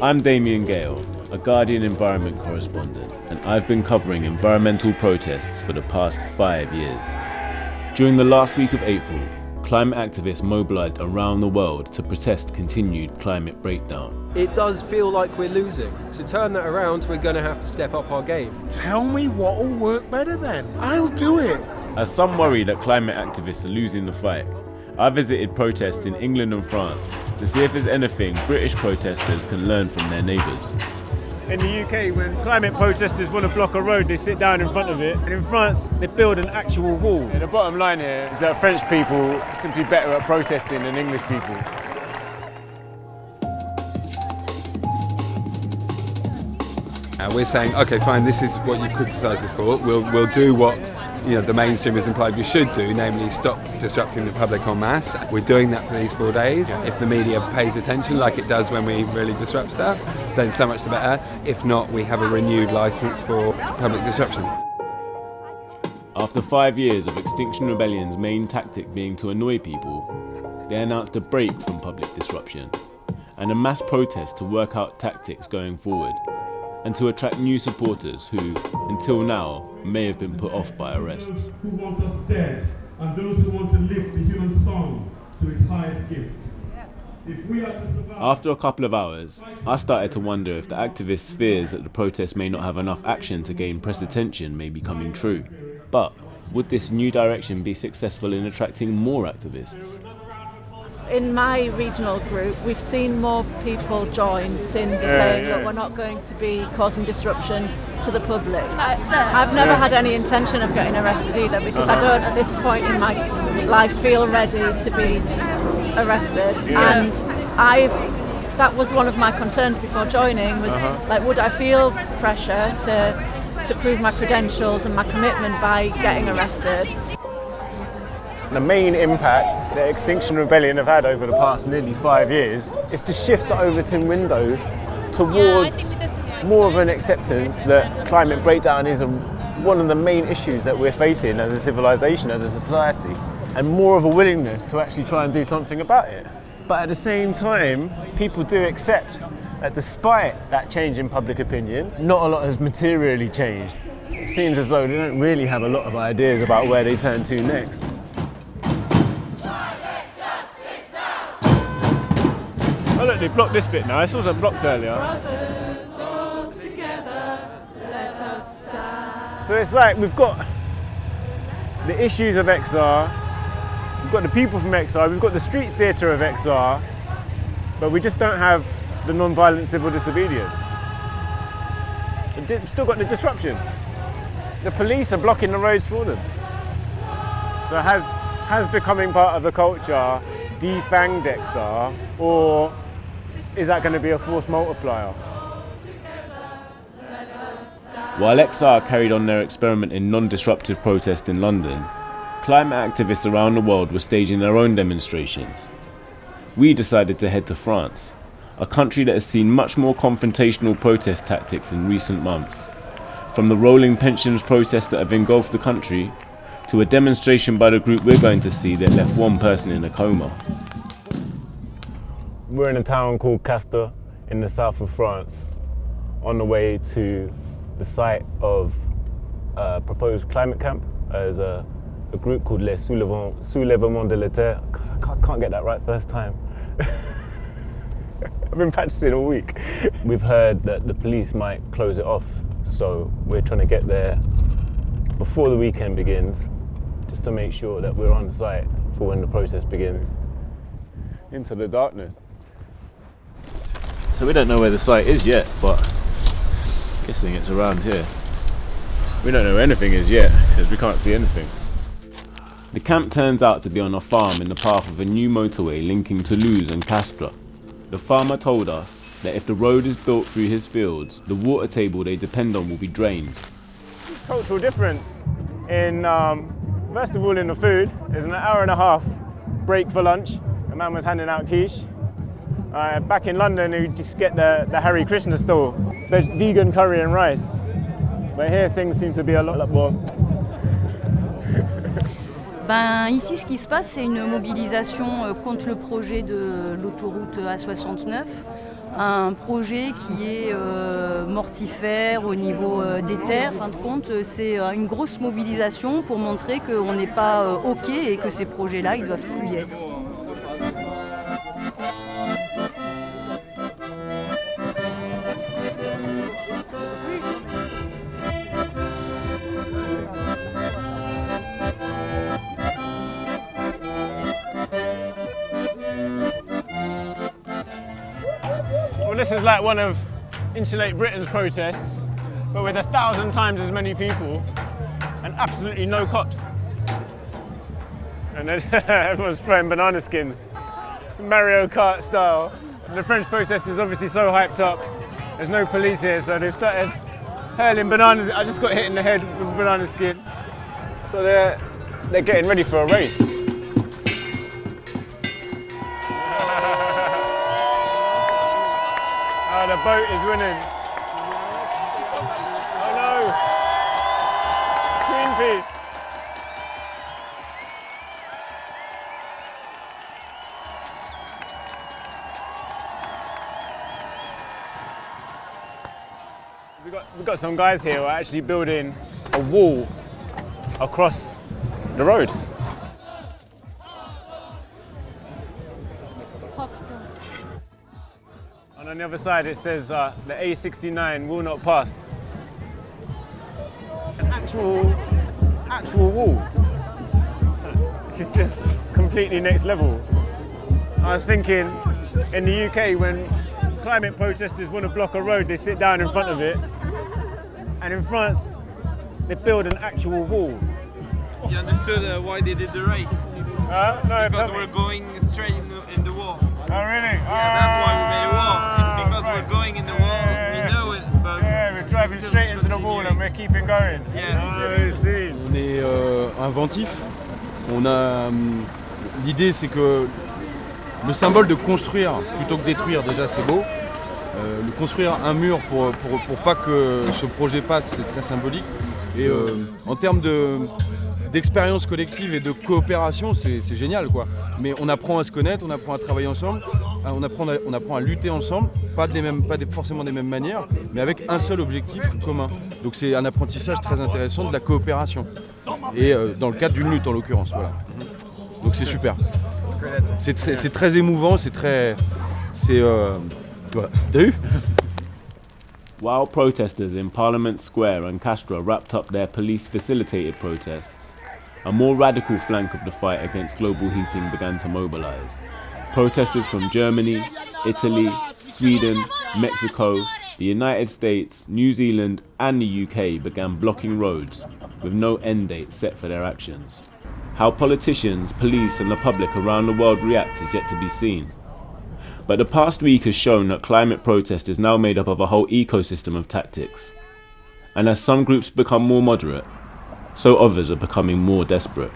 I'm Damien Gayle, a Guardian environment correspondent, and I've been covering environmental protests for the past 5 years. During the last week of April, climate activists mobilised around the world to protest continued climate breakdown. It does feel like we're losing. To turn that around, we're going to have to step up our game. Tell me what will work better then. I'll do it. As some worry that climate activists are losing the fight, I visited protests in England and France to see if there's anything British protesters can learn from their neighbours. In the UK, when climate protesters want to block a road, they sit down in front of it. And in France, they build an actual wall. And the bottom line here is that French people are simply better at protesting than English people. We're saying, okay, fine, this is what you criticise us for. We'll do what the mainstream has implied we should do, namely stop disrupting the public en masse. We're doing that for these 4 days. If the media pays attention, like it does when we really disrupt stuff, then so much the better. If not, we have a renewed licence for public disruption. After 5 years of Extinction Rebellion's main tactic being to annoy people, they announced a break from public disruption and a mass protest to work out tactics going forward, and to attract new supporters who, until now, may have been put off by arrests. Who want us dead, and those who want to lift the human song to its highest gift. If we are to survive... After a couple of hours, I started to wonder if the activists' fears that the protest may not have enough action to gain press attention may be coming true. But would this new direction be successful in attracting more activists? In my regional group, we've seen more people join since saying, look, we're not going to be causing disruption to the public. I've never had any intention of getting arrested either, because I don't at this point in my life feel ready to be arrested. And that was one of my concerns before joining, was like, would I feel pressure to prove my credentials and my commitment by getting arrested? The main impact that Extinction Rebellion have had over the past nearly 5 years is to shift the Overton window towards more of an acceptance that climate breakdown is one of the main issues that we're facing as a civilization, as a society, and more of a willingness to actually try and do something about it. But at the same time, people do accept that despite that change in public opinion, not a lot has materially changed. It seems as though they don't really have a lot of ideas about where they turn to next. Oh look, they blocked this bit now. This wasn't blocked earlier. So it's like we've got the issues of XR, we've got the people from XR, we've got the street theatre of XR, but we just don't have the non-violent civil disobedience. We've still got the disruption. The police are blocking the roads for them. So has becoming part of the culture defanged XR, or is that going to be a force multiplier? While XR carried on their experiment in non-disruptive protest in London, climate activists around the world were staging their own demonstrations. We decided to head to France, a country that has seen much more confrontational protest tactics in recent months. From the rolling pensions protests that have engulfed the country, to a demonstration by the group we're going to see that left one person in a coma. We're in a town called Castres in the south of France, on the way to the site of a proposed climate camp as a group called Les Soulèvement de la Terre. I can't get that right first time. I've been practicing all week. We've heard that the police might close it off, so we're trying to get there before the weekend begins, just to make sure that we're on site for when the protest begins. Into the darkness. So we don't know where the site is yet, but I'm guessing it's around here. We don't know where anything is yet, because we can't see anything. The camp turns out to be on a farm in the path of a new motorway linking Toulouse and Castres. The farmer told us that if the road is built through his fields, the water table they depend on will be drained. Cultural difference in, first of all, in the food. There's an hour and a half break for lunch. A man was handing out quiche. Back in London, you just get the Hare Krishna stall, vegan curry and rice. But here things seem to be a lot more. Ici, ce qui se passe, c'est une mobilisation contre le projet de l'autoroute A69. un projet qui est mortifère au niveau des terres. En fin de compte, c'est une grosse mobilisation pour montrer qu'on n'est pas OK et que ces projets-là, ils doivent plus y être. Well, this is like one of Insulate Britain's protests, but with 1,000 times as many people and absolutely no cops. And everyone's throwing banana skins. It's Mario Kart style. And the French protest is obviously so hyped up. There's no police here, so they've started hurling bananas. I just got hit in the head with a banana skin. So they're getting ready for a race. Oh, the boat is winning. Oh no! Greenpeace. We've got some guys here who are actually building a wall across the road. And on the other side it says the A69 will not pass. An actual wall. Which is just completely next level. I was thinking in the UK when climate protesters want to block a road, they sit down in front of it. And in France, they build an actual wall. You understood why they did the race? No, because we're going straight in the wall. Oh really? Yeah, that's why we made a wall. It's because we're going in the wall. We know it, but we're driving straight into the wall and we're keeping going. Yes. On est inventif. On a l'idée, c'est que le symbole de construire plutôt que détruire, déjà c'est beau. Le construire un mur pour pas que ce projet passe, c'est très symbolique. Et en termes d'expérience collective et de coopération, c'est génial, quoi. Mais on apprend à se connaître, on apprend à travailler ensemble, on apprend à lutter ensemble, pas forcément des mêmes manières, mais avec un seul objectif commun. Donc c'est un apprentissage très intéressant de la coopération. Et dans le cadre d'une lutte en l'occurrence, voilà. Donc c'est super. C'est très émouvant, voilà. T'as vu? While protesters in Parliament Square and Castra wrapped up their police-facilitated protests, a more radical flank of the fight against global heating began to mobilise. Protesters from Germany, Italy, Sweden, Mexico, the United States, New Zealand and the UK began blocking roads with no end date set for their actions. How politicians, police and the public around the world react is yet to be seen. But the past week has shown that climate protest is now made up of a whole ecosystem of tactics. And as some groups become more moderate, so others are becoming more desperate.